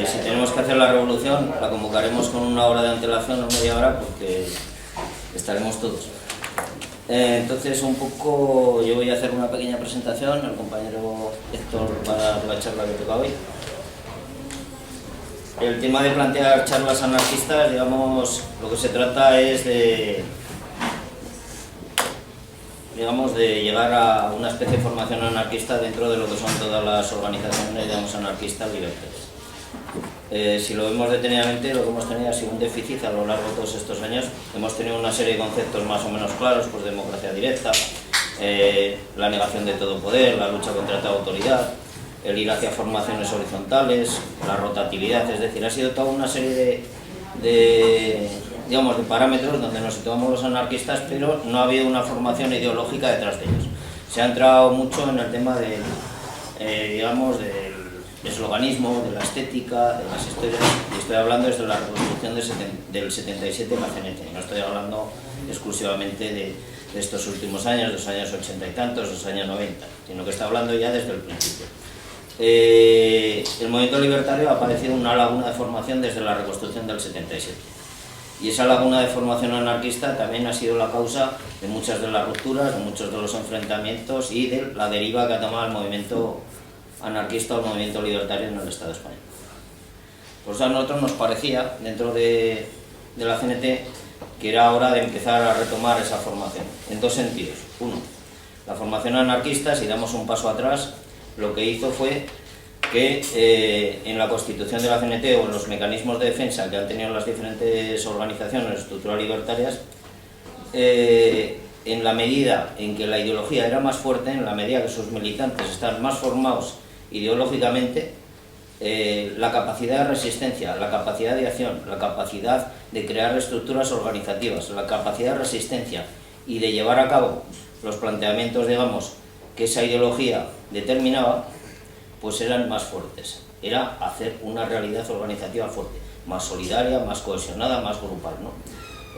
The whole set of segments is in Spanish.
Si tenemos que hacer la revolución, la convocaremos con una hora de antelación o media hora porque estaremos todos. Entonces, un poco, yo voy a hacer una pequeña presentación, el compañero Héctor va a dar la charla que toca hoy. El tema de plantear charlas anarquistas, digamos, lo que se trata es de llegar a una especie de formación anarquista dentro de lo que son todas las organizaciones, digamos, anarquistas liberales. Si lo vemos detenidamente, lo que hemos tenido ha sido un déficit a lo largo de todos estos años. Hemos tenido una serie de conceptos más o menos claros, pues democracia directa, la negación de todo poder, la lucha contra toda autoridad, el ir hacia formaciones horizontales, la rotatividad, es decir, ha sido toda una serie de parámetros donde nos situamos los anarquistas, pero no ha habido una formación ideológica detrás de ellos. Se ha entrado mucho en el tema del esloganismo, de la estética, de las historias, y estoy hablando desde la reconstrucción del 77 en la CNT, no estoy hablando exclusivamente de estos últimos años, de los años 80 y tantos, de los años 90, sino que está hablando ya desde el principio. El movimiento libertario ha padecido una laguna de formación desde la reconstrucción del 77. Y esa laguna de formación anarquista también ha sido la causa de muchas de las rupturas, de muchos de los enfrentamientos y de la deriva que ha tomado el movimiento anarquista o el movimiento libertario en el Estado español. Pues a nosotros nos parecía, dentro de la CNT, que era hora de empezar a retomar esa formación, en dos sentidos. Uno, la formación anarquista, si damos un paso atrás, lo que hizo fue que en la constitución de la CNT o en los mecanismos de defensa que han tenido las diferentes organizaciones estructurales libertarias, en la medida en que la ideología era más fuerte, en la medida que sus militantes están más formados ideológicamente, la capacidad de resistencia, la capacidad de acción, la capacidad de crear estructuras organizativas, la capacidad de resistencia y de llevar a cabo los planteamientos, digamos, que esa ideología determinaba, pues eran más fuertes. Era hacer una realidad organizativa fuerte, más solidaria, más cohesionada, más grupal, ¿no?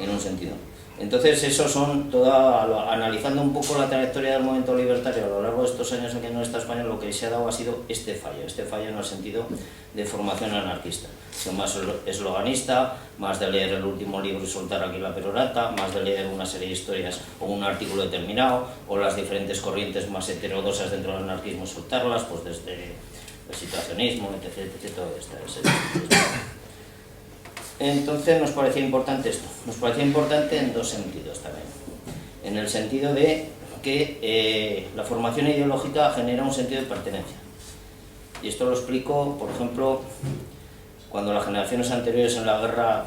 En un sentido. Entonces, eso son analizando un poco la trayectoria del movimiento libertario a lo largo de estos años en que no está España, lo que se ha dado ha sido este fallo en el sentido de formación anarquista. Más esloganista, más de leer el último libro y soltar aquí la perorata, más de leer una serie de historias o un artículo determinado, o las diferentes corrientes más heterodoxas dentro del anarquismo, soltarlas, pues desde el situacionismo, etc. Todo esto. Entonces nos parecía importante esto, nos parecía importante en dos sentidos también. En el sentido de que la formación ideológica genera un sentido de pertenencia. Y esto lo explico, por ejemplo, cuando las generaciones anteriores en la guerra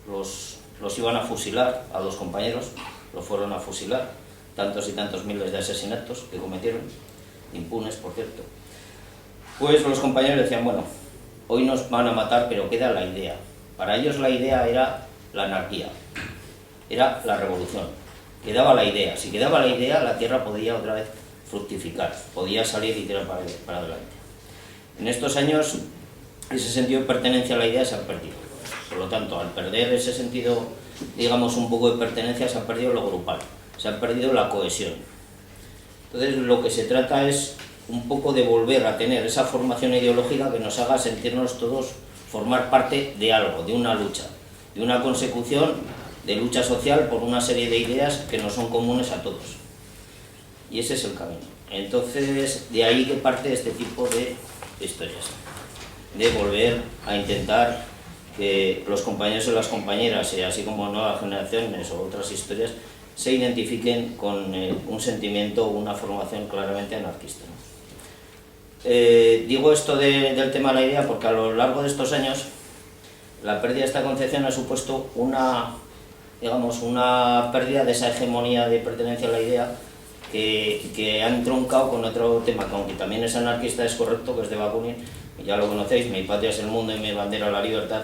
los iban a fusilar a los compañeros, los fueron a fusilar, tantos y tantos miles de asesinatos que cometieron, impunes por cierto, pues los compañeros decían, bueno, hoy nos van a matar pero queda la idea. Para ellos la idea era la anarquía, era la revolución, quedaba la idea. Si quedaba la idea, la tierra podía otra vez fructificar, podía salir y tirar para adelante. En estos años, ese sentido de pertenencia a la idea se ha perdido. Por lo tanto, al perder ese sentido, digamos, un poco de pertenencia, se ha perdido lo grupal, se ha perdido la cohesión. Entonces, lo que se trata es un poco de volver a tener esa formación ideológica que nos haga sentirnos todos formar parte de algo, de una lucha, de una consecución de lucha social por una serie de ideas que nos son comunes a todos. Y ese es el camino. Entonces, de ahí que parte este tipo de historias, de volver a intentar que los compañeros y las compañeras, así como nuevas generaciones o otras historias, se identifiquen con un sentimiento o una formación claramente anarquista. Digo esto del tema de la idea porque a lo largo de estos años la pérdida de esta concepción ha supuesto una pérdida de esa hegemonía de pertenencia a la idea que han troncado con otro tema, que aunque también es anarquista, es correcto, que es de Bakunin, ya lo conocéis, mi patria es el mundo y mi bandera la libertad.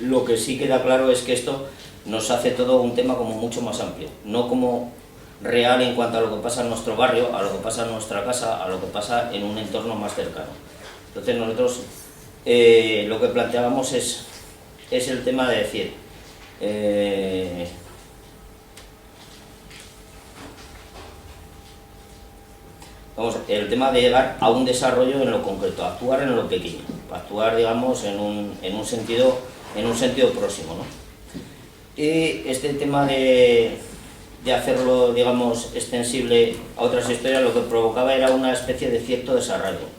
Lo que sí queda claro es que esto nos hace todo un tema como mucho más amplio, no como real en cuanto a lo que pasa en nuestro barrio, a lo que pasa en nuestra casa, a lo que pasa en un entorno más cercano. Entonces nosotros lo que planteábamos es el tema de decir, vamos, el tema de llegar a un desarrollo en lo concreto, actuar en lo pequeño, actuar, digamos, en un sentido próximo, ¿no? Y este tema de hacerlo, digamos, extensible a otras historias, lo que provocaba era una especie de cierto desarraigo.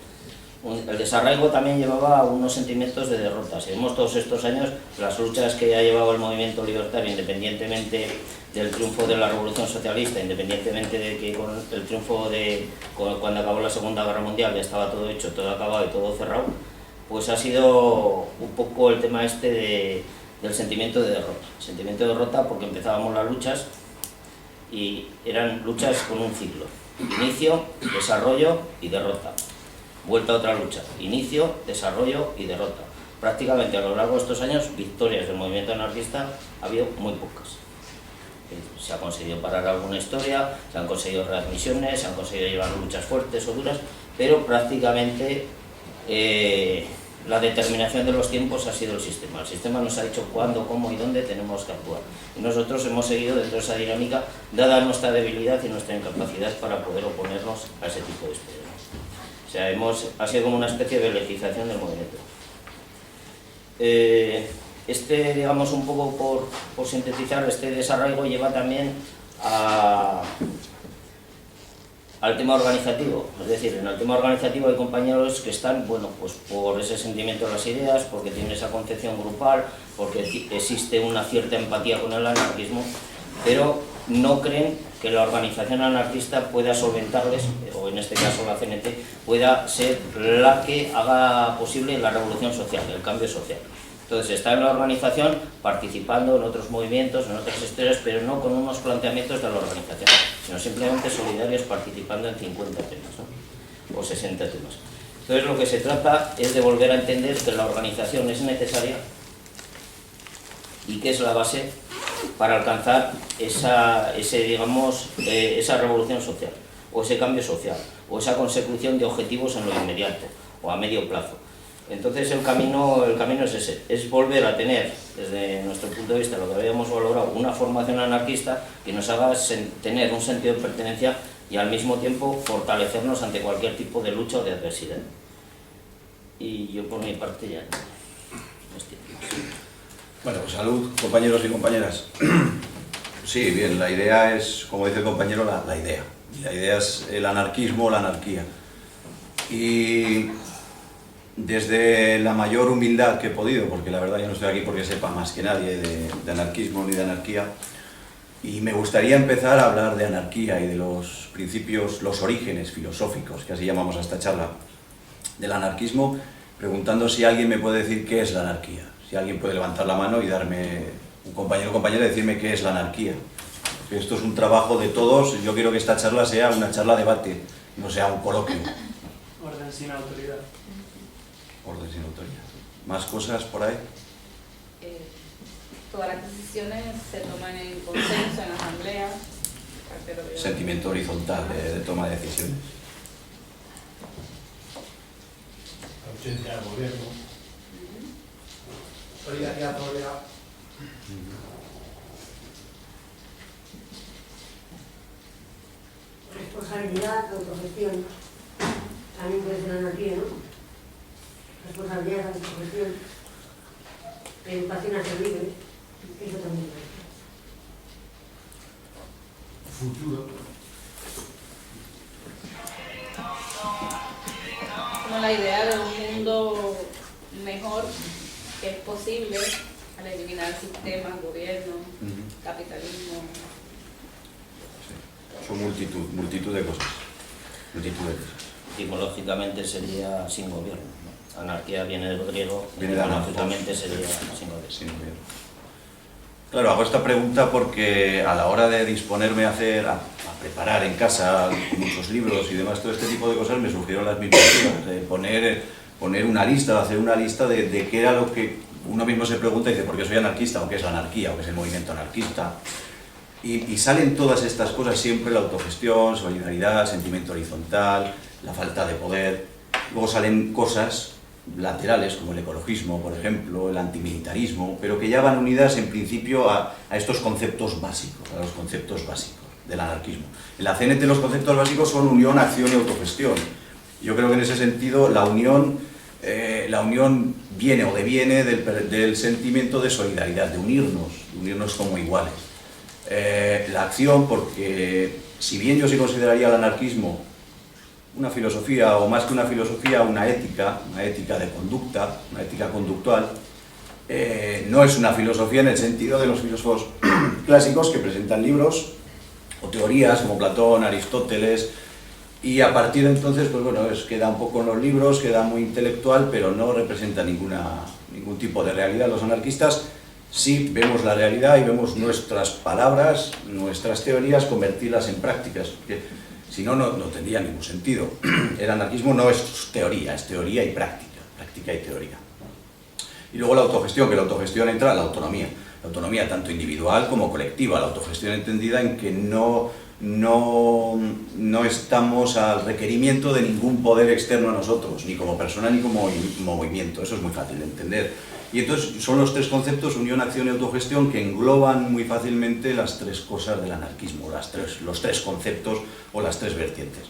El desarraigo también llevaba unos sentimientos de derrota. Si vemos todos estos años, las luchas que ha llevado el movimiento libertario, independientemente del triunfo de la Revolución Socialista, independientemente de que con el triunfo cuando acabó la Segunda Guerra Mundial ya estaba todo hecho, todo acabado y todo cerrado, pues ha sido un poco el tema este del sentimiento de derrota. Sentimiento de derrota porque empezábamos las luchas y eran luchas con un ciclo: inicio, desarrollo y derrota. Vuelta a otra lucha, inicio, desarrollo y derrota. Prácticamente a lo largo de estos años, victorias del movimiento anarquista ha habido muy pocas. Se ha conseguido parar alguna historia, se han conseguido readmisiones, se han conseguido llevar luchas fuertes o duras, pero prácticamente la determinación de los tiempos ha sido el sistema. El sistema nos ha dicho cuándo, cómo y dónde tenemos que actuar. Y nosotros hemos seguido dentro de esa dinámica, dada nuestra debilidad y nuestra incapacidad para poder oponernos a ese tipo de historias. O sea, ha sido como una especie de veletización del movimiento. Digamos, un poco por sintetizar, este desarraigo lleva también al tema organizativo. Es decir, en el tema organizativo hay compañeros que están, bueno, pues por ese sentimiento de las ideas, porque tienen esa concepción grupal, porque existe una cierta empatía con el anarquismo, pero no creen que la organización anarquista pueda solventarles, o en este caso la CNT, pueda ser la que haga posible la revolución social, el cambio social. Entonces está en la organización, participando en otros movimientos, en otras historias, pero no con unos planteamientos de la organización, sino simplemente solidarios participando en 50 temas, ¿no? O 60 temas. Entonces lo que se trata es de volver a entender que la organización es necesaria y que es la base para alcanzar esa revolución social, o ese cambio social, o esa consecución de objetivos en lo inmediato, o a medio plazo. Entonces el camino es ese, es volver a tener, desde nuestro punto de vista, lo que habíamos valorado, una formación anarquista que nos haga tener un sentido de pertenencia y al mismo tiempo fortalecernos ante cualquier tipo de lucha o de adversidad. Y yo por mi parte ya no estoy más. Bueno, pues salud, compañeros y compañeras. Sí, bien, la idea es, como dice el compañero, la idea. La idea es el anarquismo, la anarquía. Y desde la mayor humildad que he podido, porque la verdad yo no estoy aquí porque sepa más que nadie de anarquismo ni de anarquía, y me gustaría empezar a hablar de anarquía y de los principios, los orígenes filosóficos, que así llamamos a esta charla, del anarquismo, preguntando si alguien me puede decir qué es la anarquía. Si alguien puede levantar la mano y darme, un compañero o compañera, decirme qué es la anarquía. Porque esto es un trabajo de todos. Yo quiero que esta charla sea una charla debate, no sea un coloquio. Orden sin autoridad. Orden sin autoridad. ¿Más cosas por ahí? Todas las decisiones se toman en consenso, en asamblea. Sentimiento horizontal de toma de decisiones. Ausencia del gobierno. Solidaridad, tolerabilidad. Responsabilidad, autogestión. También puede ser anarquía, ¿no? Responsabilidad, autogestión. Educación a ser libre. Eso también es. Futuro. Como la idea de un mundo mejor que es posible al eliminar sistemas, gobierno, capitalismo. Sí. Son multitud de cosas. Multitud de cosas. Etimológicamente sería sin gobierno, ¿no? Anarquía viene del griego, Etimológicamente sería sin gobierno. Sin gobierno. Claro, hago esta pregunta porque a la hora de disponerme a preparar en casa muchos libros y demás, todo este tipo de cosas, me surgieron las mismas dudas, de poner una lista, hacer una lista de qué era lo que uno mismo se pregunta y dice, ¿por qué soy anarquista? ¿O qué es la anarquía? ¿O qué es el movimiento anarquista? Y salen todas estas cosas siempre, la autogestión, solidaridad, sentimiento horizontal, la falta de poder. Luego salen cosas laterales como el ecologismo, por ejemplo, el antimilitarismo, pero que ya van unidas en principio a estos conceptos básicos, a los conceptos básicos. del anarquismo. En la CNT los conceptos básicos son unión, acción y autogestión. Yo creo que en ese sentido la unión viene o deviene del sentimiento de solidaridad, de unirnos como iguales. La acción, porque si bien yo sí consideraría el anarquismo una filosofía, o más que una filosofía, una ética de conducta, una ética conductual, no es una filosofía en el sentido de los filósofos clásicos que presentan libros o teorías como Platón, Aristóteles, y a partir de entonces, pues bueno, queda un poco en los libros, queda muy intelectual, pero no representa ningún tipo de realidad. Los anarquistas sí vemos la realidad y vemos nuestras palabras, nuestras teorías, convertirlas en prácticas, porque si no, no tendría ningún sentido. El anarquismo no es teoría y práctica y teoría. Y luego la autogestión, que la autogestión entra en la autonomía tanto individual como colectiva, la autogestión entendida en que no estamos al requerimiento de ningún poder externo a nosotros, ni como persona ni como movimiento. Eso es muy fácil de entender. Y entonces son los tres conceptos, unión, acción y autogestión, que engloban muy fácilmente las tres cosas del anarquismo, los tres conceptos o las tres vertientes.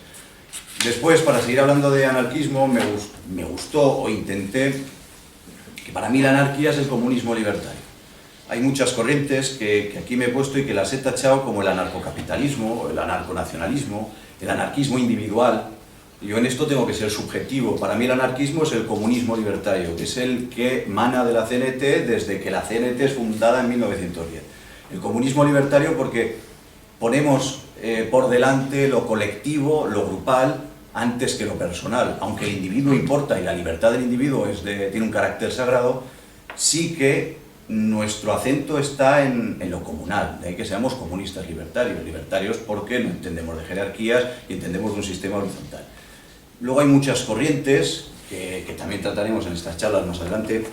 Después, para seguir hablando de anarquismo, me gustó o intenté que para mí la anarquía es el comunismo libertario. Hay muchas corrientes que aquí me he puesto y que las he tachado como el anarcocapitalismo, el anarconacionalismo, el anarquismo individual. Yo en esto tengo que ser subjetivo. Para mí el anarquismo es el comunismo libertario, que es el que emana de la CNT desde que la CNT es fundada en 1910. El comunismo libertario porque ponemos por delante lo colectivo, lo grupal, antes que lo personal. Aunque el individuo importa y la libertad del individuo tiene un carácter sagrado, sí que nuestro acento está en lo comunal, de ahí que seamos comunistas libertarios porque no entendemos de jerarquías y entendemos de un sistema horizontal. Luego hay muchas corrientes, que también trataremos en estas charlas más adelante,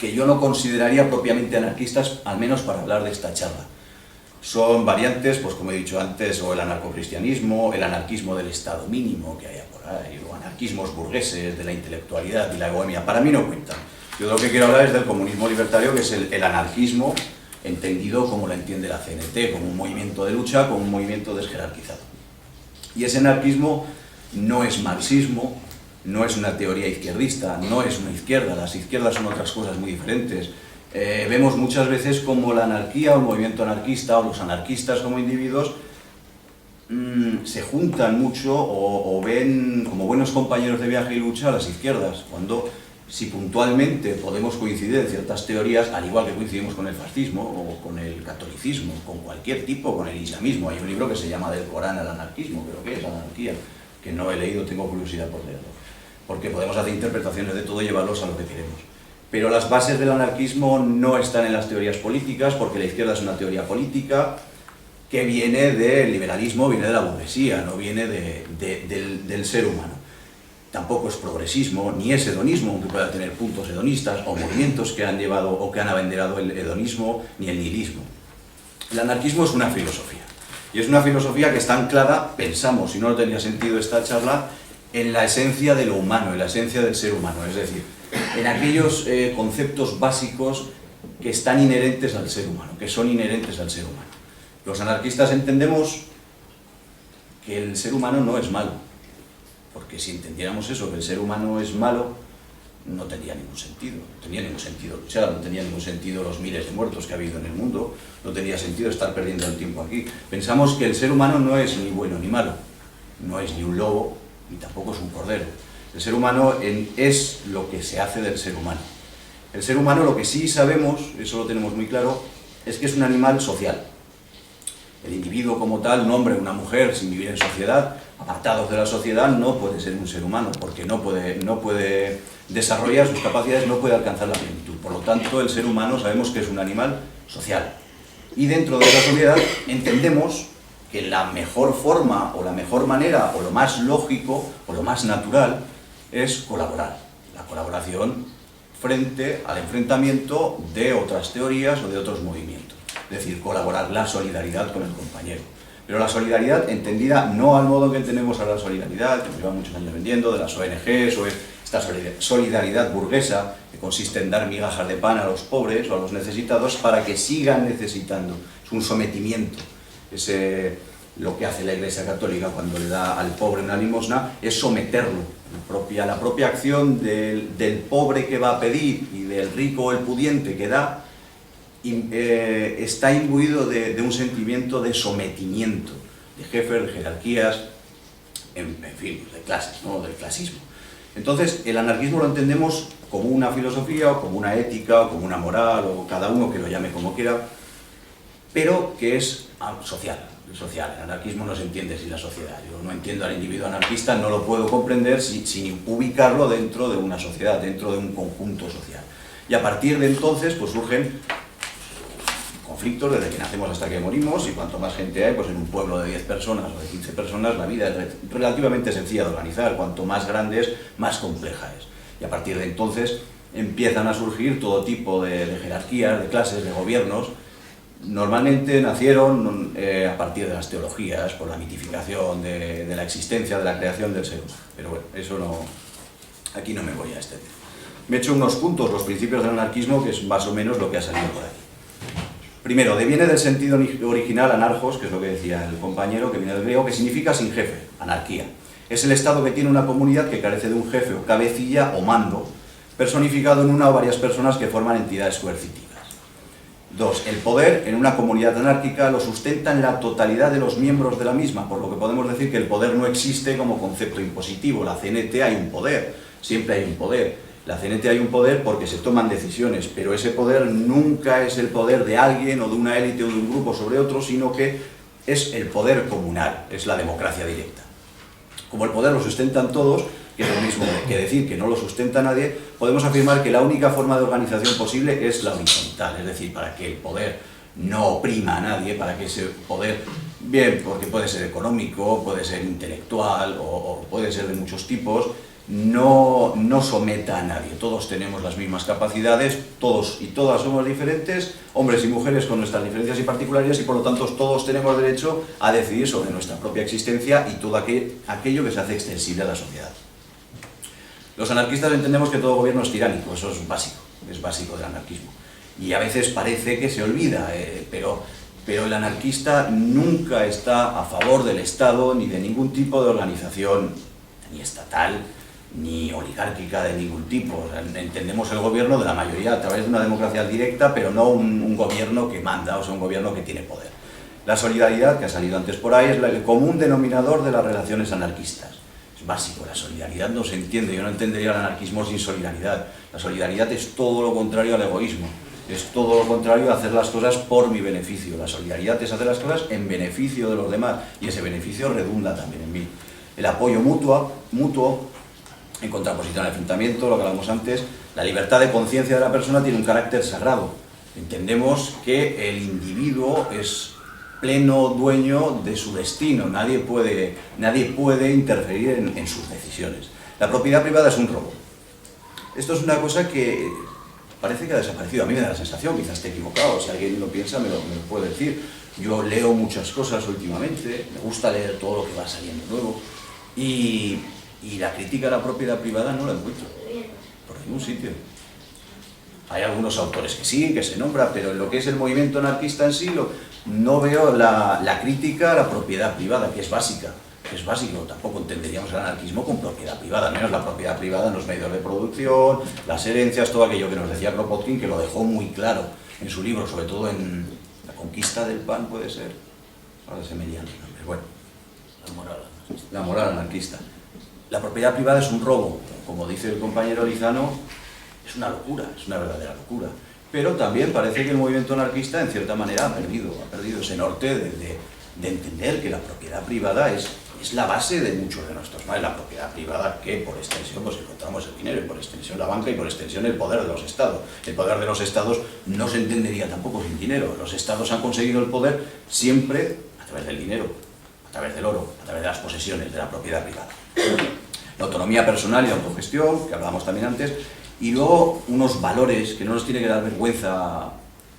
que yo no consideraría propiamente anarquistas, al menos para hablar de esta charla. Son variantes, pues como he dicho antes, o el anarcocristianismo, el anarquismo del Estado mínimo que haya por ahí, o anarquismos burgueses de la intelectualidad y la bohemia. Para mí no cuentan. Yo lo que quiero hablar es del comunismo libertario, que es el anarquismo entendido como lo entiende la CNT, como un movimiento de lucha, como un movimiento desjerarquizado. Y ese anarquismo no es marxismo, no es una teoría izquierdista, no es una izquierda, las izquierdas son otras cosas muy diferentes. Vemos muchas veces como la anarquía o el movimiento anarquista o los anarquistas como individuos se juntan mucho o ven como buenos compañeros de viaje y lucha a las izquierdas, cuando si puntualmente podemos coincidir en ciertas teorías, al igual que coincidimos con el fascismo o con el catolicismo, con cualquier tipo, con el islamismo. Hay un libro que se llama Del Corán al anarquismo, pero ¿qué es la anarquía? Que no he leído, tengo curiosidad por leerlo. Porque podemos hacer interpretaciones de todo y llevarlos a lo que queremos. Pero las bases del anarquismo no están en las teorías políticas, porque la izquierda es una teoría política que viene del liberalismo, viene de la burguesía, no viene del ser humano. Tampoco es progresismo, ni es hedonismo, aunque pueda tener puntos hedonistas o movimientos que han llevado o que han abanderado el hedonismo, ni el nihilismo. El anarquismo es una filosofía, y es una filosofía que está anclada, pensamos, si no tendría sentido esta charla, en la esencia de lo humano, en la esencia del ser humano, es decir, en aquellos conceptos básicos que están inherentes al ser humano, que son inherentes al ser humano. Los anarquistas entendemos que el ser humano no es malo, porque si entendiéramos eso, que el ser humano es malo, no tendría ningún sentido. No tenía ningún sentido luchar, no tenía ningún sentido los miles de muertos que ha habido en el mundo, no tenía sentido estar perdiendo el tiempo aquí. Pensamos que el ser humano no es ni bueno ni malo, no es ni un lobo, ni tampoco es un cordero. El ser humano es lo que se hace del ser humano. El ser humano, lo que sí sabemos, eso lo tenemos muy claro, es que es un animal social. El individuo como tal, un hombre o una mujer sin vivir en sociedad, apartados de la sociedad, no puede ser un ser humano, porque no puede desarrollar sus capacidades, no puede alcanzar la plenitud. Por lo tanto, el ser humano sabemos que es un animal social. Y dentro de esa sociedad entendemos que la mejor forma, o la mejor manera, o lo más lógico, o lo más natural, es colaborar. La colaboración frente al enfrentamiento de otras teorías o de otros movimientos. Es decir, colaborar, la solidaridad con el compañero. Pero la solidaridad entendida no al modo que entendemos ahora la solidaridad, que nos lleva muchos años vendiendo, de las ONGs, o esta solidaridad burguesa, que consiste en dar migajas de pan a los pobres o a los necesitados para que sigan necesitando. Es un sometimiento. Lo que hace la Iglesia Católica cuando le da al pobre una limosna es someterlo. La propia acción del pobre que va a pedir y del rico o el pudiente que da está imbuido de un sentimiento de sometimiento, de jefes, de jerarquías, en fin, de clases, ¿no? Del clasismo. Entonces, el anarquismo lo entendemos como una filosofía, o como una ética, o como una moral, o cada uno que lo llame como quiera, pero que es social. El anarquismo no se entiende sin la sociedad. Yo no entiendo al individuo anarquista, no lo puedo comprender sin ubicarlo dentro de una sociedad, dentro de un conjunto social. Y a partir de entonces pues surgen conflictos desde que nacemos hasta que morimos, y cuanto más gente hay, pues en un pueblo de 10 personas o de 15 personas la vida es relativamente sencilla de organizar. Cuanto más grande es, más compleja es. Y a partir de entonces empiezan a surgir todo tipo de jerarquías, de clases, de gobiernos. Normalmente nacieron a partir de las teologías, por la mitificación de la existencia, de la creación del ser humano. Pero bueno, eso no, aquí no me voy a extender. Me he hecho unos puntos, los principios del anarquismo, que es más o menos lo que ha salido por aquí. Primero, deviene del sentido original anarjos, que es lo que decía el compañero, que viene del griego, que significa sin jefe, anarquía. Es el estado que tiene una comunidad que carece de un jefe o cabecilla o mando, personificado en una o varias personas que forman entidades coercitivas. 2. El poder en una comunidad anárquica lo sustentan la totalidad de los miembros de la misma, por lo que podemos decir que el poder no existe como concepto impositivo. La CNT hay un poder, siempre hay un poder. La CNT hay un poder porque se toman decisiones, pero ese poder nunca es el poder de alguien o de una élite o de un grupo sobre otro, sino que es el poder comunal, es la democracia directa. Como el poder lo sustentan todos, que es lo mismo que decir que no lo sustenta nadie, podemos afirmar que la única forma de organización posible es la horizontal, es decir, para que el poder no oprima a nadie, para que ese poder, bien, porque puede ser económico, puede ser intelectual o puede ser de muchos tipos, no someta a nadie. Todos tenemos las mismas capacidades, todos y todas somos diferentes, hombres y mujeres con nuestras diferencias y particularidades, y por lo tanto todos tenemos derecho a decidir sobre nuestra propia existencia y todo aquello que se hace extensible a la sociedad. Los anarquistas entendemos que todo gobierno es tiránico, eso es básico del anarquismo. Y a veces parece que se olvida, pero el anarquista nunca está a favor del Estado ni de ningún tipo de organización, ni estatal, ni oligárquica de ningún tipo. Entendemos el gobierno de la mayoría a través de una democracia directa, pero no un gobierno que manda, o sea, un gobierno que tiene poder. La solidaridad, que ha salido antes por ahí, es el común denominador de las relaciones anarquistas. Es básico, la solidaridad no se entiende, yo no entendería el anarquismo sin solidaridad. La solidaridad es todo lo contrario al egoísmo, es todo lo contrario a hacer las cosas por mi beneficio. La solidaridad es hacer las cosas en beneficio de los demás, y ese beneficio redunda también en mí. El apoyo mutuo, en contraposición al enfrentamiento, lo que hablamos antes. La libertad de conciencia de la persona tiene un carácter sagrado. Entendemos que el individuo es pleno dueño de su destino, nadie puede interferir en sus decisiones. La propiedad privada es un robo. Esto es una cosa que parece que ha desaparecido, a mí me da la sensación, quizás esté equivocado, si alguien lo piensa me lo puede decir. Yo leo muchas cosas últimamente, me gusta leer todo lo que va saliendo nuevo, y la crítica a la propiedad privada no la encuentro por ningún sitio. Hay algunos autores que sí, que se nombra, pero en lo que es el movimiento anarquista en sí, no veo la crítica a la propiedad privada, que es básica. Es básico, tampoco entenderíamos el anarquismo con propiedad privada, al menos la propiedad privada en los medios de producción, las herencias, todo aquello que nos decía Kropotkin, que lo dejó muy claro en su libro, sobre todo en La conquista del pan, puede ser. Ahora se me lían los nombres. Bueno, la moral anarquista. La propiedad privada es un robo, como dice el compañero Lizano, es una locura, es una verdadera locura. Pero también parece que el movimiento anarquista, en cierta manera, ha perdido ese norte de entender que la propiedad privada es la base de muchos de nuestros males. La propiedad privada, que por extensión pues encontramos el dinero, y por extensión la banca, y por extensión el poder de los estados. El poder de los estados no se entendería tampoco sin dinero. Los estados han conseguido el poder siempre a través del dinero, a través del oro, a través de las posesiones, de la propiedad privada. La autonomía personal y la autogestión, que hablábamos también antes, y luego unos valores que no nos tiene que dar vergüenza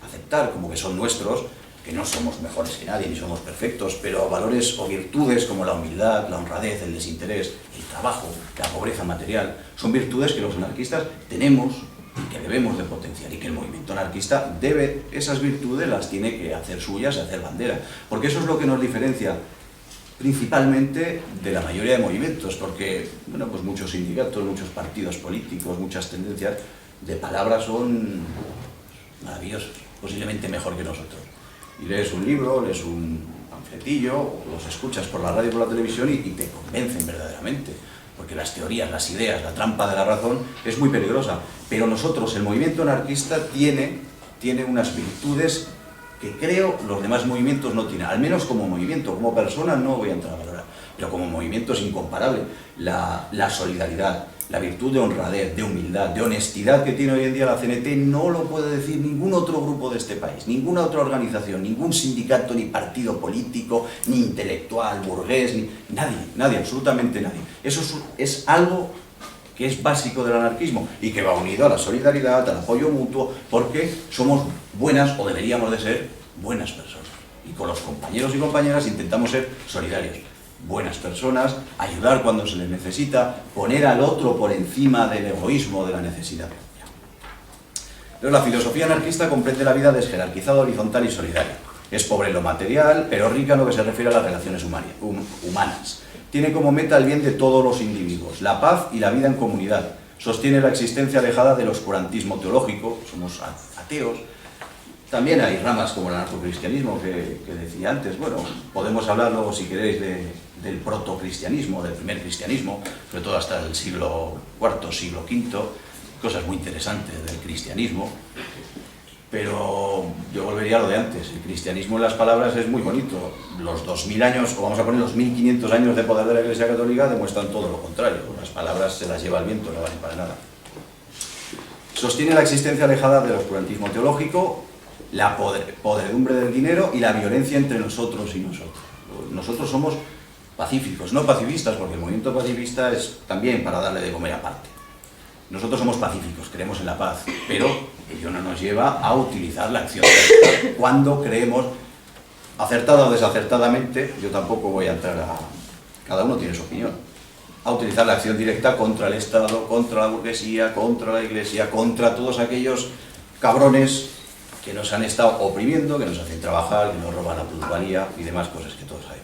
aceptar, como que son nuestros, que no somos mejores que nadie, ni somos perfectos, pero valores o virtudes como la humildad, la honradez, el desinterés, el trabajo, la pobreza material, son virtudes que los anarquistas tenemos que debemos de potenciar y que el movimiento anarquista debe, esas virtudes las tiene que hacer suyas y hacer bandera, porque eso es lo que nos diferencia principalmente de la mayoría de movimientos, porque bueno, pues muchos sindicatos, muchos partidos políticos, muchas tendencias de palabras son maravillosos, posiblemente mejor que nosotros. Y lees un libro, lees un panfletillo, o los escuchas por la radio y por la televisión y te convencen verdaderamente, porque las teorías, las ideas, la trampa de la razón es muy peligrosa. Pero nosotros, el movimiento anarquista, tiene unas virtudes que creo los demás movimientos no tienen, al menos como movimiento. Como persona no voy a entrar a valorar, pero como movimiento es incomparable. La solidaridad, la virtud de honradez, de humildad, de honestidad que tiene hoy en día la CNT no lo puede decir ningún otro grupo de este país, ninguna otra organización, ningún sindicato, ni partido político, ni intelectual, burgués, ni nadie, absolutamente nadie. Eso es algo que es básico del anarquismo y que va unido a la solidaridad, al apoyo mutuo, porque somos buenas, o deberíamos de ser, buenas personas. Y con los compañeros y compañeras intentamos ser solidarios, buenas personas, ayudar cuando se les necesita, poner al otro por encima del egoísmo, de la necesidad. Entonces, la filosofía anarquista comprende la vida desjerarquizada, horizontal y solidaria. Es pobre en lo material, pero rica en lo que se refiere a las relaciones humanas. Tiene como meta el bien de todos los individuos, la paz y la vida en comunidad. Sostiene la existencia alejada del oscurantismo teológico, somos ateos. También hay ramas como el anarcocristianismo que decía antes. Bueno, podemos hablar luego, si queréis, del protocristianismo, del primer cristianismo, sobre todo hasta el siglo IV, siglo V, cosas muy interesantes del cristianismo. Pero yo volvería a lo de antes. El cristianismo en las palabras es muy bonito. Los 2000 años, o vamos a poner los 1500 años de poder de la Iglesia Católica demuestran todo lo contrario. Las palabras se las lleva el viento, no valen para nada. Sostiene la existencia alejada del oscurantismo teológico, la podredumbre del dinero y la violencia entre nosotros y nosotros. Nosotros somos pacíficos, no pacifistas, porque el movimiento pacifista es también para darle de comer aparte. Nosotros somos pacíficos, creemos en la paz, pero ello no nos lleva a utilizar la acción directa. Cuando creemos, acertada o desacertadamente, yo tampoco voy a entrar a... Cada uno tiene su opinión. A utilizar la acción directa contra el Estado, contra la burguesía, contra la Iglesia, contra todos aquellos cabrones que nos han estado oprimiendo, que nos hacen trabajar, que nos roban la plusvalía y demás cosas que todos sabemos.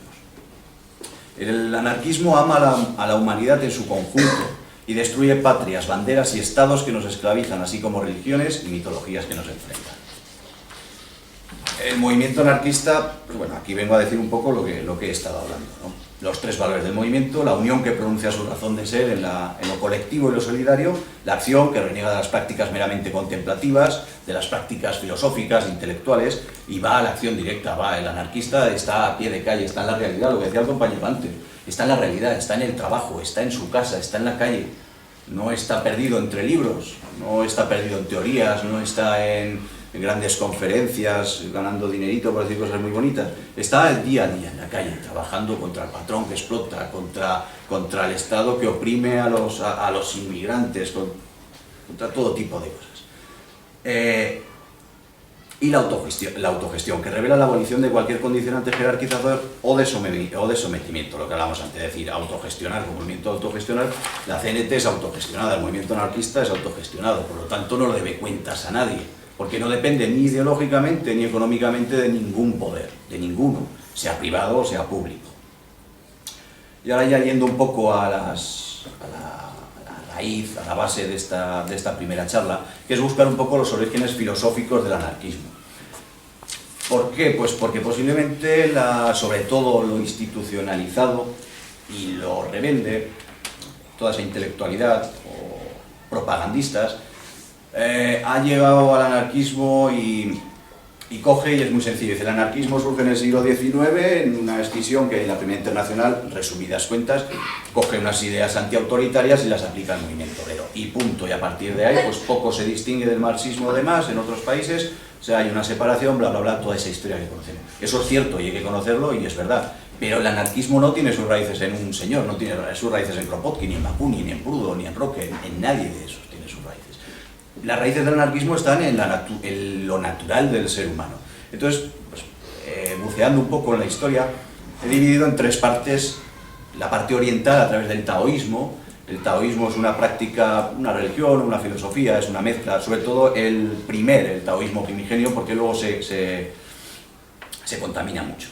El anarquismo ama a la humanidad en su conjunto y destruye patrias, banderas y estados que nos esclavizan, así como religiones y mitologías que nos enfrentan. El movimiento anarquista, pues bueno, aquí vengo a decir un poco lo que he estado hablando, ¿no? Los tres valores del movimiento: la unión, que pronuncia su razón de ser en lo colectivo y lo solidario; la acción, que reniega de las prácticas meramente contemplativas, de las prácticas filosóficas, intelectuales, y va a la acción directa. El anarquista está a pie de calle, está en la realidad, lo que decía el compañero antes, está en la realidad, está en el trabajo, está en su casa, está en la calle, no está perdido entre libros, no está perdido en teorías, no está en grandes conferencias ganando dinerito por decir cosas muy bonitas. Está el día a día en la calle, trabajando contra el patrón que explota, contra el Estado que oprime a los inmigrantes, contra todo tipo de cosas. Y la autogestión, que revela la abolición de cualquier condicionante jerarquizador o de sometimiento, lo que hablábamos antes, es decir, autogestionar. Como movimiento autogestionar, la CNT es autogestionada, el movimiento anarquista es autogestionado, por lo tanto no le debe cuentas a nadie, porque no depende ni ideológicamente ni económicamente de ningún poder, de ninguno, sea privado o sea público. Y ahora ya yendo un poco a la raíz, a la base de esta primera charla, que es buscar un poco los orígenes filosóficos del anarquismo. ¿Por qué? Pues porque posiblemente, sobre todo lo institucionalizado y lo rebelde, toda esa intelectualidad o propagandistas, ha llegado al anarquismo y coge, y es muy sencillo. Dice: el anarquismo surge en el siglo XIX en una escisión que hay en la Primera Internacional, resumidas cuentas, coge unas ideas antiautoritarias y las aplica al movimiento obrero. Y punto. Y a partir de ahí, pues poco se distingue del marxismo demás en otros países. O sea, hay una separación, bla, bla, bla, toda esa historia que conocemos. Eso es cierto y hay que conocerlo y es verdad. Pero el anarquismo no tiene sus raíces en un señor, no tiene sus raíces en Kropotkin, ni en Bakunin, ni en Proudhon, ni en Roque, en nadie de esos tiene sus raíces. Las raíces del anarquismo están en lo natural del ser humano. Entonces, pues, buceando un poco en la historia, he dividido en tres partes: la parte oriental a través del taoísmo, El taoísmo es una práctica, una religión, una filosofía, es una mezcla, sobre todo el taoísmo primigenio, porque luego se contamina mucho.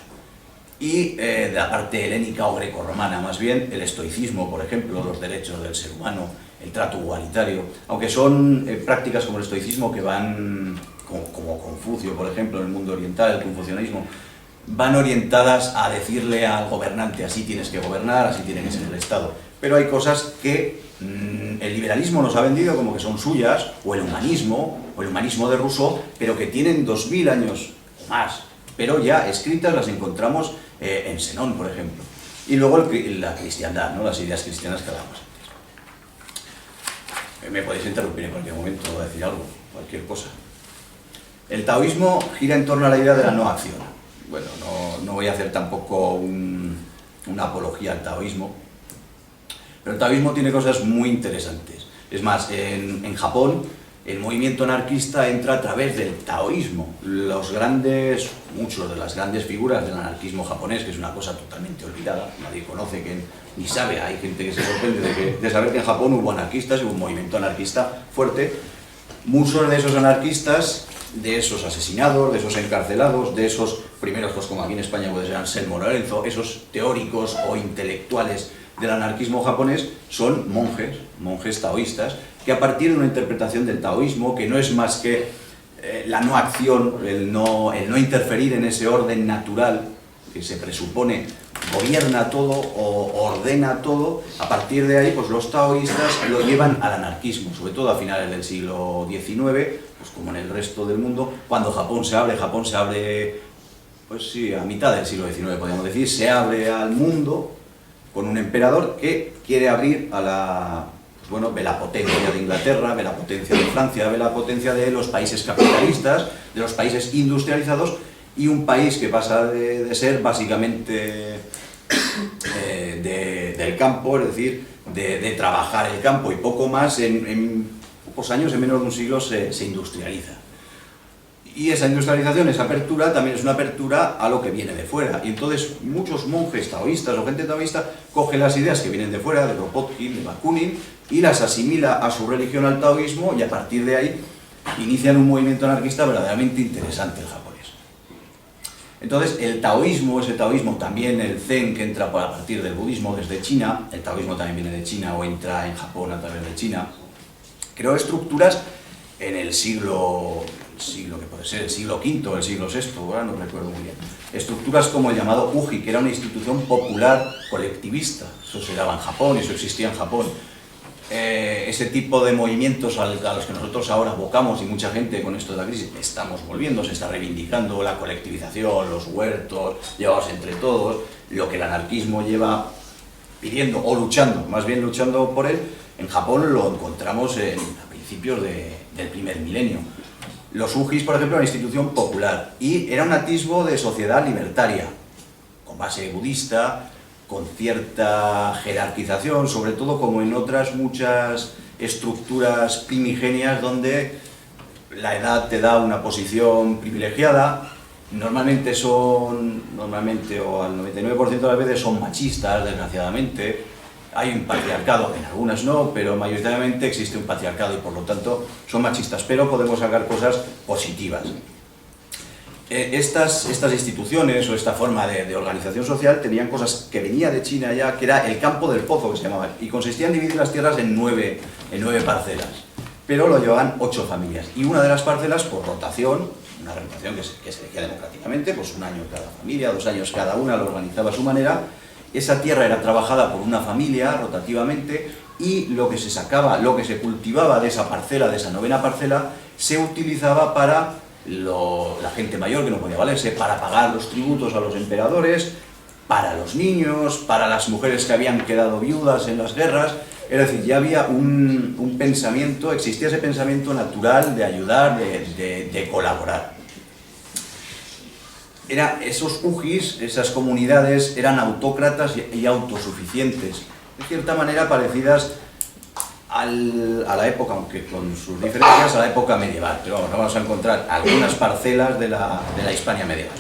Y de la parte helénica o grecorromana, más bien, el estoicismo, por ejemplo, los derechos del ser humano, el trato igualitario, aunque son prácticas como el estoicismo que van, como Confucio, por ejemplo, en el mundo oriental, el confucianismo, van orientadas a decirle al gobernante, así tienes que gobernar, así tiene que ser el Estado. Pero hay cosas que el liberalismo nos ha vendido como que son suyas, o el humanismo de Rousseau, pero que tienen 2000 años o más, pero ya escritas las encontramos en Zenón, por ejemplo. Y luego la cristiandad, ¿no? Las ideas cristianas que hablamos antes. Me podéis interrumpir en cualquier momento o decir algo, cualquier cosa. El taoísmo gira en torno a la idea de la no acción. Bueno, no voy a hacer tampoco una apología al taoísmo, pero el taoísmo tiene cosas muy interesantes. Es más, en Japón el movimiento anarquista entra a través del taoísmo. Muchas de las grandes figuras del anarquismo japonés, que es una cosa totalmente olvidada, nadie conoce, ni sabe, hay gente que se sorprende de saber que en Japón hubo anarquistas, hubo un movimiento anarquista fuerte. Muchos de esos anarquistas, de esos asesinados, de esos encarcelados, de esos primeros, pues como aquí en España puede ser Anselmo Lorenzo, esos teóricos o intelectuales del anarquismo japonés, son monjes taoístas, que a partir de una interpretación del taoísmo, que no es más que la no acción, el no interferir en ese orden natural que se presupone gobierna todo o ordena todo, a partir de ahí pues los taoístas lo llevan al anarquismo, sobre todo a finales del siglo XIX, pues como en el resto del mundo. Cuando Japón se abre, pues sí, a mitad del siglo XIX podríamos decir, se abre al mundo con un emperador que quiere abrir a ve la potencia de Inglaterra, ve la potencia de Francia, ve la potencia de los países capitalistas, de los países industrializados, y un país que pasa de ser básicamente del campo, es decir, de trabajar el campo y poco más, en pocos años, en menos de un siglo, se industrializa. Y esa industrialización, esa apertura, también es una apertura a lo que viene de fuera. Y entonces muchos monjes taoístas o gente taoísta coge las ideas que vienen de fuera, de Kropotkin, de Bakunin, y las asimila a su religión, al taoísmo, y a partir de ahí inician un movimiento anarquista verdaderamente interesante el japonés. Entonces el taoísmo, ese taoísmo, también el zen, que entra a partir del budismo desde China, el taoísmo también viene de China o entra en Japón a través de China, creó estructuras en el siglo que puede ser el siglo V o el siglo VI, ahora no recuerdo muy bien. Estructuras como el llamado Uji, que era una institución popular colectivista. Eso se daba en Japón, eso existía en Japón. Ese tipo de movimientos a los que nosotros ahora abocamos, y mucha gente con esto de la crisis estamos volviendo, se está reivindicando la colectivización, los huertos, llevados entre todos, lo que el anarquismo lleva pidiendo o luchando, más bien luchando por él. En Japón lo encontramos a principios del primer milenio. Los Ujis, por ejemplo, una institución popular, y era un atisbo de sociedad libertaria, con base budista, con cierta jerarquización, sobre todo como en otras muchas estructuras primigenias donde la edad te da una posición privilegiada. Normalmente o al 99% de las veces son machistas, desgraciadamente. Hay un patriarcado, en algunas no, pero mayoritariamente existe un patriarcado y por lo tanto son machistas, pero podemos sacar cosas positivas. Estas instituciones o esta forma de organización social tenían cosas que venía de China ya, que era el campo del pozo, que se llamaba, y consistía en dividir las tierras en nueve parcelas, pero lo llevaban 8 familias, y una de las parcelas por rotación, una rotación que se elegía democráticamente, pues un año cada familia, 2 años cada una, lo organizaba a su manera. Esa tierra era trabajada por una familia rotativamente, y lo que se sacaba, lo que se cultivaba de esa parcela, de esa 9ª parcela, se utilizaba para la gente mayor que no podía valerse, para pagar los tributos a los emperadores, para los niños, para las mujeres que habían quedado viudas en las guerras. Es decir, ya había un pensamiento, existía ese pensamiento natural de ayudar, de colaborar. Esos ujis, esas comunidades, eran autócratas y autosuficientes, de cierta manera parecidas a la época, aunque con sus diferencias, a la época medieval. Pero vamos a encontrar algunas parcelas de la Hispania medieval.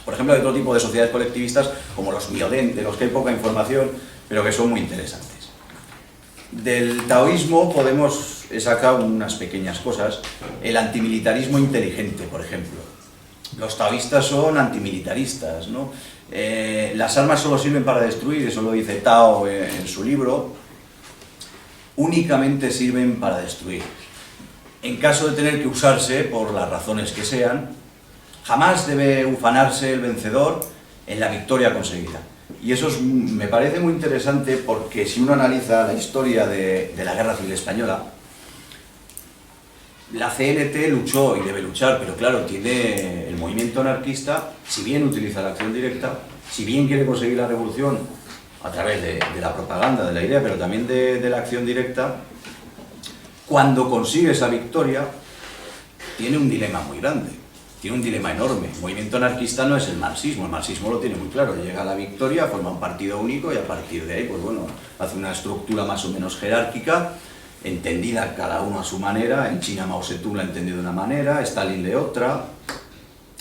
Por ejemplo, hay otro tipo de sociedades colectivistas, como los myoden, de los que hay poca información, pero que son muy interesantes. Del taoísmo he sacado unas pequeñas cosas. El antimilitarismo inteligente, por ejemplo. Los taoístas son antimilitaristas, ¿no? Las armas solo sirven para destruir, eso lo dice Tao en su libro. Únicamente sirven para destruir. En caso de tener que usarse, por las razones que sean, jamás debe ufanarse el vencedor en la victoria conseguida. Y eso me parece muy interesante porque si uno analiza la historia de la Guerra Civil Española, la CNT luchó y debe luchar, pero claro, tiene el movimiento anarquista, si bien utiliza la acción directa, si bien quiere conseguir la revolución a través de la propaganda, de la idea, pero también de la acción directa, cuando consigue esa victoria, tiene un dilema muy grande, tiene un dilema enorme. El movimiento anarquista no es el marxismo lo tiene muy claro, llega a la victoria, forma un partido único y a partir de ahí, pues bueno, hace una estructura más o menos jerárquica, entendida cada uno a su manera. En China Mao Zedong la ha entendido de una manera, Stalin de otra,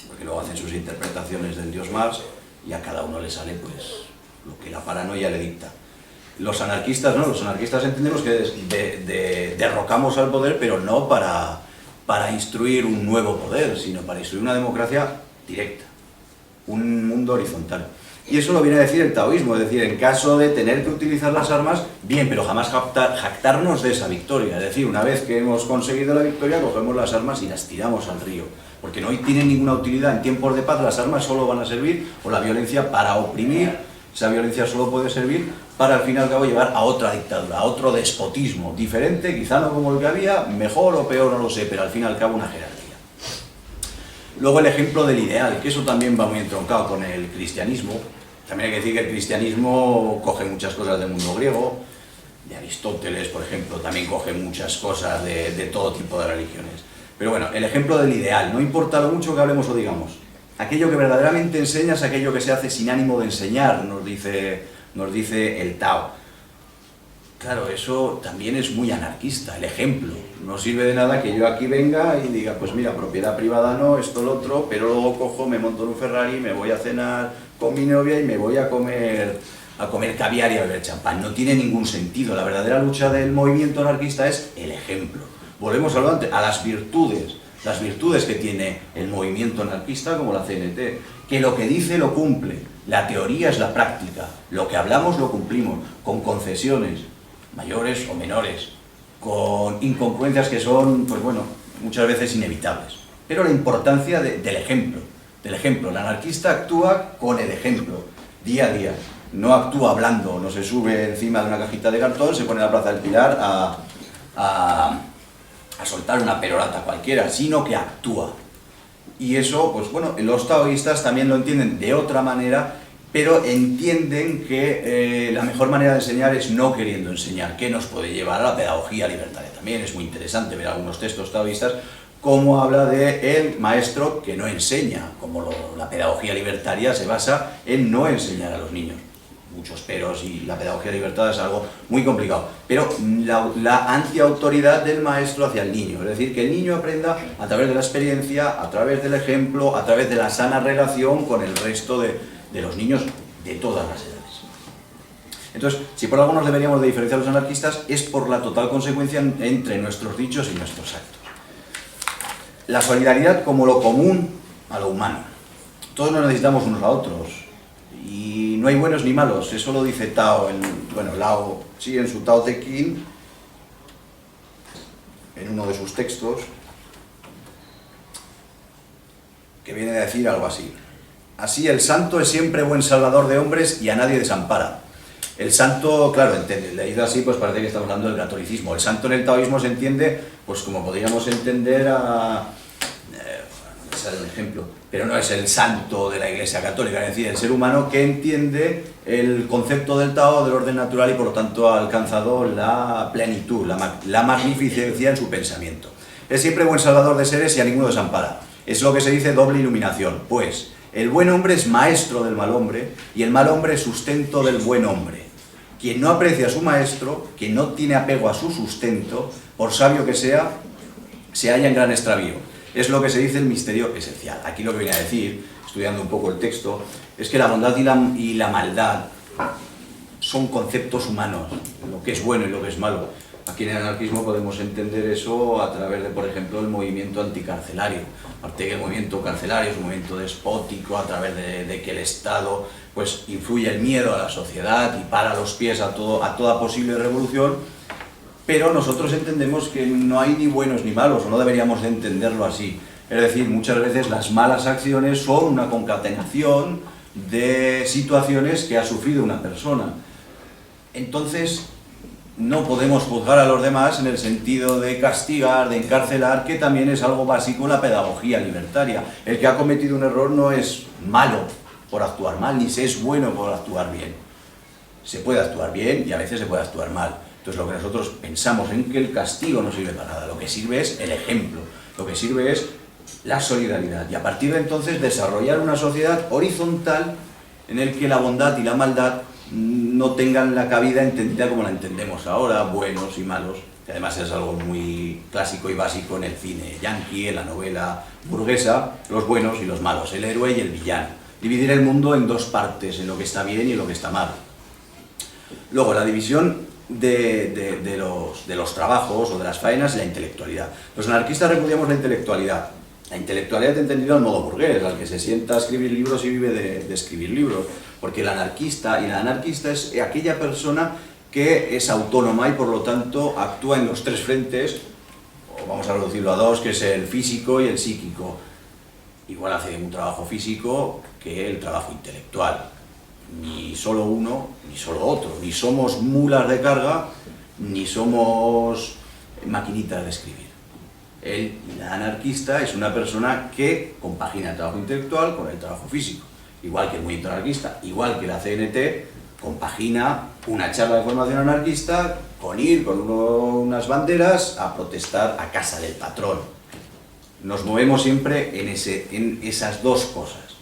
porque luego hacen sus interpretaciones del dios Marx y a cada uno le sale pues lo que la paranoia le dicta. Los anarquistas no, los anarquistas entendemos que derrocamos al poder, pero no para instruir un nuevo poder, sino para instruir una democracia directa, un mundo horizontal. Y eso lo viene a decir el taoísmo, es decir, en caso de tener que utilizar las armas, bien, pero jamás jactarnos de esa victoria. Es decir, una vez que hemos conseguido la victoria, cogemos las armas y las tiramos al río. Porque no tienen ninguna utilidad. En tiempos de paz las armas solo van a servir, o la violencia, para oprimir. Esa violencia solo puede servir para al fin y al cabo llevar a otra dictadura, a otro despotismo, diferente, quizá no como el que había, mejor o peor, no lo sé, pero al fin y al cabo una jerarquía. Luego el ejemplo del ideal, que eso también va muy entroncado con el cristianismo. También hay que decir que el cristianismo coge muchas cosas del mundo griego, de Aristóteles, por ejemplo, también coge muchas cosas de todo tipo de religiones. Pero bueno, el ejemplo del ideal, no importa lo mucho que hablemos o digamos, aquello que verdaderamente enseña es aquello que se hace sin ánimo de enseñar, nos dice el Tao. Claro, eso también es muy anarquista, el ejemplo. No sirve de nada que yo aquí venga y diga, pues mira, propiedad privada no, esto, lo otro, pero luego cojo, me monto en un Ferrari, me voy a cenar con mi novia y me voy a comer caviar y a beber champán. No tiene ningún sentido. La verdadera lucha del movimiento anarquista es el ejemplo. Volvemos a lo antes, a las virtudes que tiene el movimiento anarquista como la CNT, que lo que dice lo cumple, la teoría es la práctica, lo que hablamos lo cumplimos, con concesiones, mayores o menores, con incongruencias que son, pues bueno, muchas veces inevitables. Pero la importancia del ejemplo, el anarquista actúa con el ejemplo, día a día, no actúa hablando, no se sube encima de una cajita de cartón, se pone en la Plaza del Pilar a soltar una perorata cualquiera, sino que actúa. Y eso, pues bueno, los taoístas también lo entienden de otra manera, pero entienden que la mejor manera de enseñar es no queriendo enseñar, que nos puede llevar a la pedagogía libertaria. También es muy interesante ver algunos textos taoístas cómo habla de el maestro que no enseña, como la pedagogía libertaria se basa en no enseñar a los niños. Muchos peros y la pedagogía libertaria es algo muy complicado, pero la antiautoridad del maestro hacia el niño, es decir, que el niño aprenda a través de la experiencia, a través del ejemplo, a través de la sana relación con el resto de los niños de todas las edades. Entonces, si por algo nos deberíamos de diferenciar los anarquistas, es por la total consecuencia entre nuestros dichos y nuestros actos. La solidaridad como lo común a lo humano. Todos nos necesitamos unos a otros. Y no hay buenos ni malos, eso lo dice Tao, Lao Tzu en su Tao Te Ching, en uno de sus textos, que viene a decir algo así. Así el santo es siempre buen salvador de hombres y a nadie desampara. El santo, claro, leído así, pues parece que estamos hablando del catolicismo. El santo en el taoísmo se entiende, pues como podríamos entender no sé el ejemplo, pero no es el santo de la Iglesia Católica, es decir, el ser humano que entiende el concepto del Tao, del orden natural, y por lo tanto ha alcanzado la plenitud, la magnificencia en su pensamiento. Es siempre buen salvador de seres y a ninguno desampara. Es lo que se dice doble iluminación, pues el buen hombre es maestro del mal hombre y el mal hombre es sustento del buen hombre. Quien no aprecia a su maestro, quien no tiene apego a su sustento, por sabio que sea, se halla en gran extravío. Es lo que se dice el misterio esencial. Aquí lo que viene a decir, estudiando un poco el texto, es que la bondad y la maldad son conceptos humanos, lo que es bueno y lo que es malo. Aquí en el anarquismo podemos entender eso a través de, por ejemplo, el movimiento anticarcelario. Aparte de que el movimiento carcelario es un movimiento despótico, a través de que el Estado pues, influye el miedo a la sociedad y para los pies a toda posible revolución, pero nosotros entendemos que no hay ni buenos ni malos, o no deberíamos de entenderlo así. Es decir, muchas veces las malas acciones son una concatenación de situaciones que ha sufrido una persona. Entonces, no podemos juzgar a los demás en el sentido de castigar, de encarcelar, que también es algo básico en la pedagogía libertaria. El que ha cometido un error no es malo por actuar mal, ni se es bueno por actuar bien. Se puede actuar bien y a veces se puede actuar mal. Entonces lo que nosotros pensamos en que el castigo no sirve para nada, lo que sirve es el ejemplo, lo que sirve es la solidaridad y a partir de entonces desarrollar una sociedad horizontal en el que la bondad y la maldad no tengan la cabida entendida como la entendemos ahora, buenos y malos, que además es algo muy clásico y básico en el cine yanqui, en la novela burguesa, los buenos y los malos, el héroe y el villano. Dividir el mundo en dos partes, en lo que está bien y en lo que está mal. Luego, la división de los trabajos o de las faenas y la intelectualidad. Los anarquistas repudiamos la intelectualidad. La intelectualidad entendida al modo burgués, al que se sienta a escribir libros y vive de escribir libros. Porque el anarquista y la anarquista es aquella persona que es autónoma y por lo tanto actúa en los tres frentes, o vamos a reducirlo a dos, que es el físico y el psíquico. Igual hace un trabajo físico que el trabajo intelectual. Ni solo uno, ni solo otro. Ni somos mulas de carga, ni somos maquinitas de escribir. La anarquista es una persona que compagina el trabajo intelectual con el trabajo físico. Igual que el movimiento anarquista, igual que la CNT, compagina una charla de formación anarquista con ir con unas banderas a protestar a casa del patrón. Nos movemos siempre en esas dos cosas,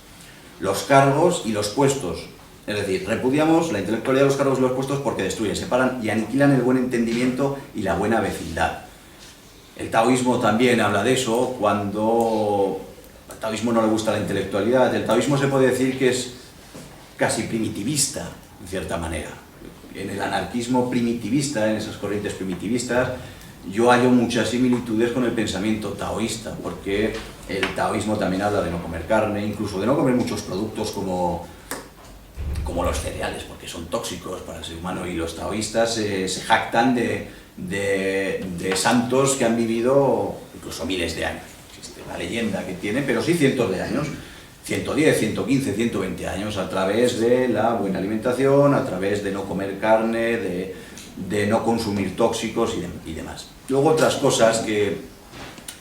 los cargos y los puestos. Es decir, repudiamos la intelectualidad de los cargos y los puestos porque destruyen, separan y aniquilan el buen entendimiento y la buena vecindad. El taoísmo también habla de eso, cuando al taoísmo no le gusta la intelectualidad. El taoísmo se puede decir que es casi primitivista, en cierta manera. En el anarquismo primitivista, en esas corrientes primitivistas, yo hallo muchas similitudes con el pensamiento taoísta, porque el taoísmo también habla de no comer carne, incluso de no comer muchos productos como los cereales, porque son tóxicos para el ser humano, y los taoístas se jactan de santos que han vivido incluso miles de años. Existe la leyenda que tienen, pero sí cientos de años, 110, 115, 120 años, a través de la buena alimentación, a través de no comer carne, de no consumir tóxicos y demás. Luego otras cosas que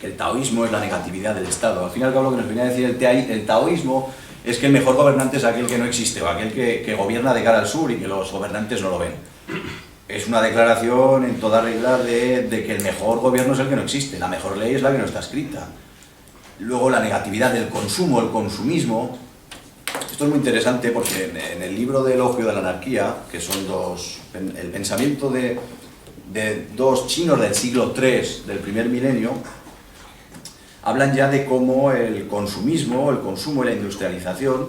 el taoísmo es la negatividad del Estado. Al fin y al cabo lo que nos viene a decir el taoísmo es que el mejor gobernante es aquel que no existe, o aquel que gobierna de cara al sur y que los gobernantes no lo ven. Es una declaración en toda regla de que el mejor gobierno es el que no existe, la mejor ley es la que no está escrita. Luego la negatividad del consumo, el consumismo. Esto es muy interesante porque en el libro de Elogio de la Anarquía, que son el pensamiento de dos chinos del siglo III del primer milenio, hablan ya de cómo el consumismo, el consumo y la industrialización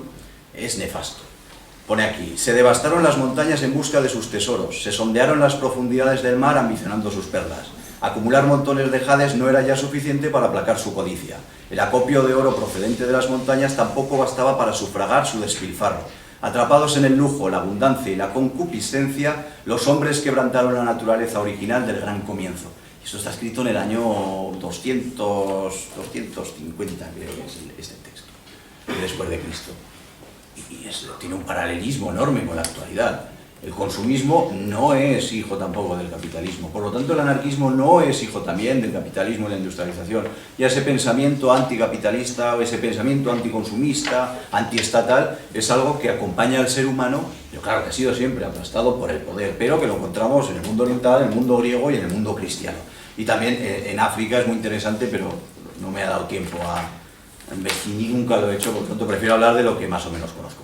es nefasto. Pone aquí: se devastaron las montañas en busca de sus tesoros, se sondearon las profundidades del mar ambicionando sus perlas. Acumular montones de jades no era ya suficiente para aplacar su codicia. El acopio de oro procedente de las montañas tampoco bastaba para sufragar su despilfarro. Atrapados en el lujo, la abundancia y la concupiscencia, los hombres quebrantaron la naturaleza original del gran comienzo. Esto está escrito en el año 250, creo que es este texto, después de Cristo. Y tiene un paralelismo enorme con la actualidad. El consumismo no es hijo tampoco del capitalismo, por lo tanto el anarquismo no es hijo también del capitalismo y la industrialización. Y ese pensamiento anticapitalista o ese pensamiento anticonsumista, antiestatal, es algo que acompaña al ser humano, pero claro que ha sido siempre aplastado por el poder, pero que lo encontramos en el mundo oriental, en el mundo griego y en el mundo cristiano. Y también en África es muy interesante, pero no me ha dado tiempo a investigar, nunca lo he hecho, por lo tanto prefiero hablar de lo que más o menos conozco.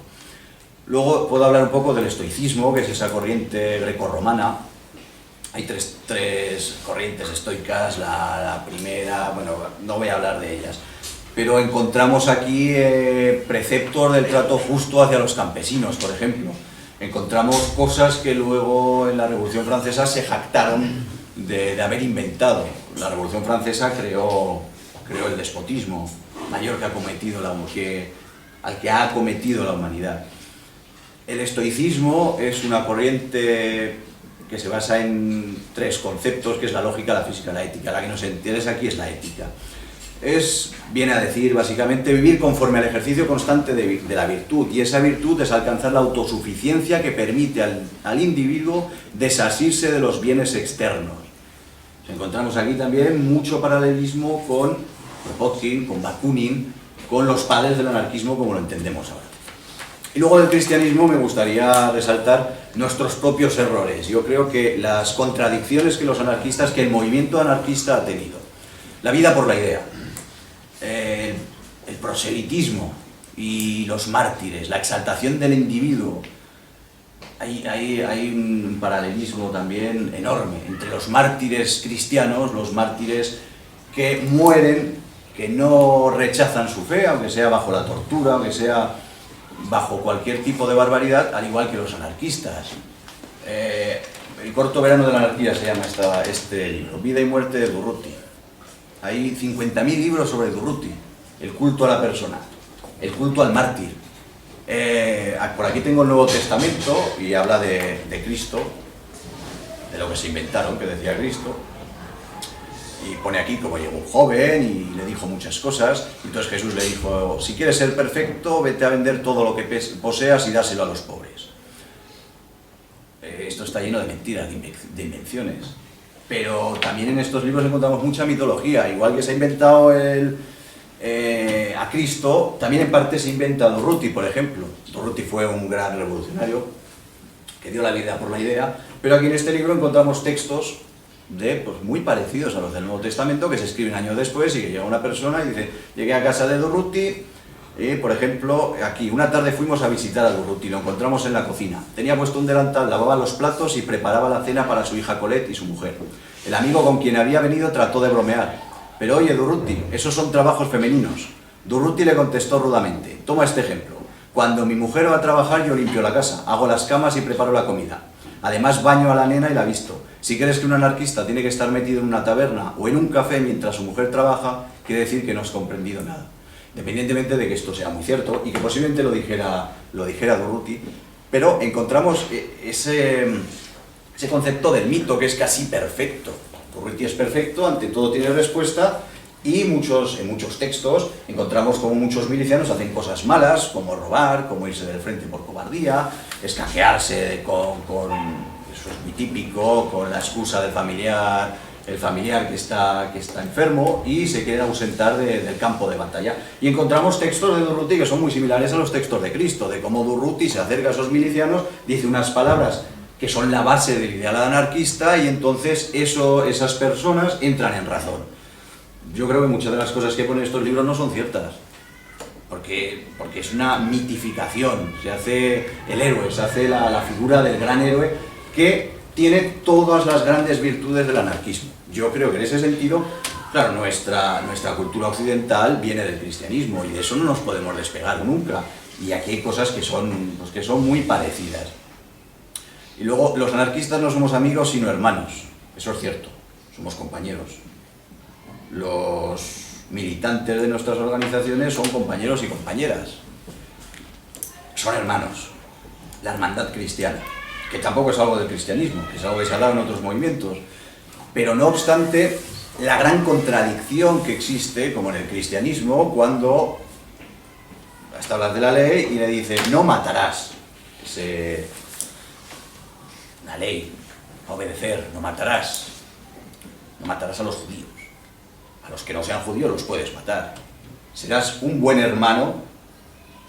Luego puedo hablar un poco del estoicismo, que es esa corriente grecorromana. Hay tres corrientes estoicas, la primera, bueno, no voy a hablar de ellas, pero encontramos aquí preceptos del trato justo hacia los campesinos, por ejemplo. encontramos cosas que luego en la Revolución Francesa se jactaron de haber inventado. La Revolución Francesa creó el despotismo mayor que al que ha acometido la humanidad. El estoicismo es una corriente que se basa en 3 conceptos, que es la lógica, la física y la ética. La que nos interesa aquí es la ética. Viene a decir, básicamente, vivir conforme al ejercicio constante de la virtud, y esa virtud es alcanzar la autosuficiencia que permite al individuo desasirse de los bienes externos. Encontramos aquí también mucho paralelismo con Kropotkin, con Bakunin, con los padres del anarquismo como lo entendemos ahora. Y luego del cristianismo me gustaría resaltar nuestros propios errores. Yo creo que las contradicciones que el movimiento anarquista ha tenido. La vida por la idea, el proselitismo y los mártires, la exaltación del individuo. Hay un paralelismo también enorme entre los mártires cristianos, los mártires que mueren, que no rechazan su fe, aunque sea bajo la tortura, aunque sea bajo cualquier tipo de barbaridad, al igual que los anarquistas. El corto verano de la anarquía se llama este libro, Vida y muerte de Durruti. Hay 50.000 libros sobre Durruti, el culto a la persona, el culto al mártir. Por aquí tengo el Nuevo Testamento y habla de Cristo, de lo que se inventaron, que decía Cristo, y pone aquí como llegó un joven y le dijo muchas cosas. Entonces Jesús le dijo: si quieres ser perfecto, vete a vender todo lo que poseas y dáselo a los pobres. Esto está lleno de mentiras, de invenciones, pero también en estos libros encontramos mucha mitología. Igual que se ha inventado a Cristo, también en parte se inventa Durruti, por ejemplo. Durruti fue un gran revolucionario que dio la vida por la idea, pero aquí en este libro encontramos textos muy parecidos a los del Nuevo Testamento, que se escriben años después, y que llega una persona y dice: llegué a casa de Durruti, por ejemplo, aquí, una tarde fuimos a visitar a Durruti, lo encontramos en la cocina. Tenía puesto un delantal, lavaba los platos y preparaba la cena para su hija Colette y su mujer. El amigo con quien había venido trató de bromear: pero oye, Durruti, esos son trabajos femeninos. Durruti le contestó rudamente: toma este ejemplo. Cuando mi mujer va a trabajar, yo limpio la casa, hago las camas y preparo la comida. Además, baño a la nena y la visto. Si crees que un anarquista tiene que estar metido en una taberna o en un café mientras su mujer trabaja, quiere decir que no has comprendido nada. Independientemente de que esto sea muy cierto y que posiblemente lo dijera Durruti, pero encontramos ese concepto del mito, que es casi perfecto. Durruti es perfecto, ante todo tiene respuesta, y en muchos textos encontramos como muchos milicianos hacen cosas malas, como robar, como irse del frente por cobardía, escaquearse eso es muy típico, con la excusa del familiar, el familiar que está enfermo, y se quieren ausentar del campo de batalla. Y encontramos textos de Durruti que son muy similares a los textos de Cristo, de cómo Durruti se acerca a esos milicianos, dice unas palabras que son la base del ideal anarquista, y entonces esas personas entran en razón. Yo creo que muchas de las cosas que ponen estos libros no son ciertas, porque es una mitificación. Se hace el héroe, se hace la figura del gran héroe que tiene todas las grandes virtudes del anarquismo. Yo creo que en ese sentido, claro, nuestra cultura occidental viene del cristianismo, y de eso no nos podemos despegar nunca, y aquí hay cosas que son muy parecidas. Y luego, los anarquistas no somos amigos sino hermanos, eso es cierto, somos compañeros. Los militantes de nuestras organizaciones son compañeros y compañeras, son hermanos, la hermandad cristiana, que tampoco es algo del cristianismo, que es algo que se ha dado en otros movimientos, pero no obstante, la gran contradicción que existe, como en el cristianismo, cuando hasta hablas de la ley y le dice: no matarás. La ley, obedecer, no matarás a los judíos. A los que no sean judíos los puedes matar. Serás un buen hermano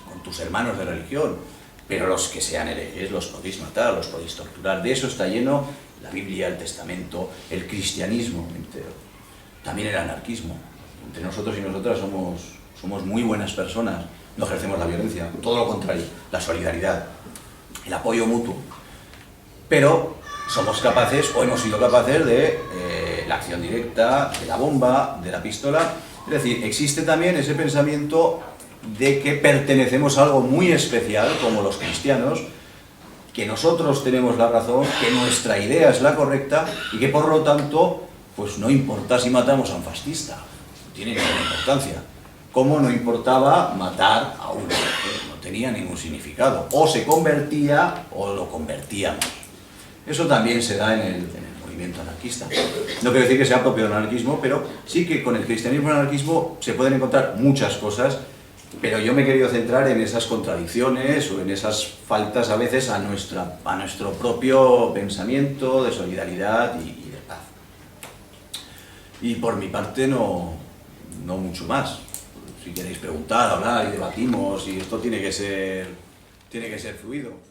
con tus hermanos de religión, pero los que sean herejes los podéis matar, los podéis torturar. De eso está lleno la Biblia, el Testamento, el cristianismo entero. También el anarquismo. Entre nosotros y nosotras somos muy buenas personas, no ejercemos la violencia, todo lo contrario, la solidaridad, el apoyo mutuo. Pero somos capaces, o hemos sido capaces, de la acción directa, de la bomba, de la pistola. Es decir, existe también ese pensamiento de que pertenecemos a algo muy especial, como los cristianos, que nosotros tenemos la razón, que nuestra idea es la correcta y que por lo tanto, pues no importa si matamos a un fascista, no tiene ninguna importancia. Como no importaba matar a uno, no tenía ningún significado. O se convertía o lo convertíamos. Eso también se da en el movimiento anarquista. No quiero decir que sea propio del anarquismo, pero sí que con el cristianismo y el anarquismo se pueden encontrar muchas cosas, pero yo me he querido centrar en esas contradicciones o en esas faltas a veces a nuestro propio pensamiento de solidaridad y de paz. Y por mi parte no mucho más. Si queréis preguntar, hablar y debatimos, y esto tiene que ser fluido.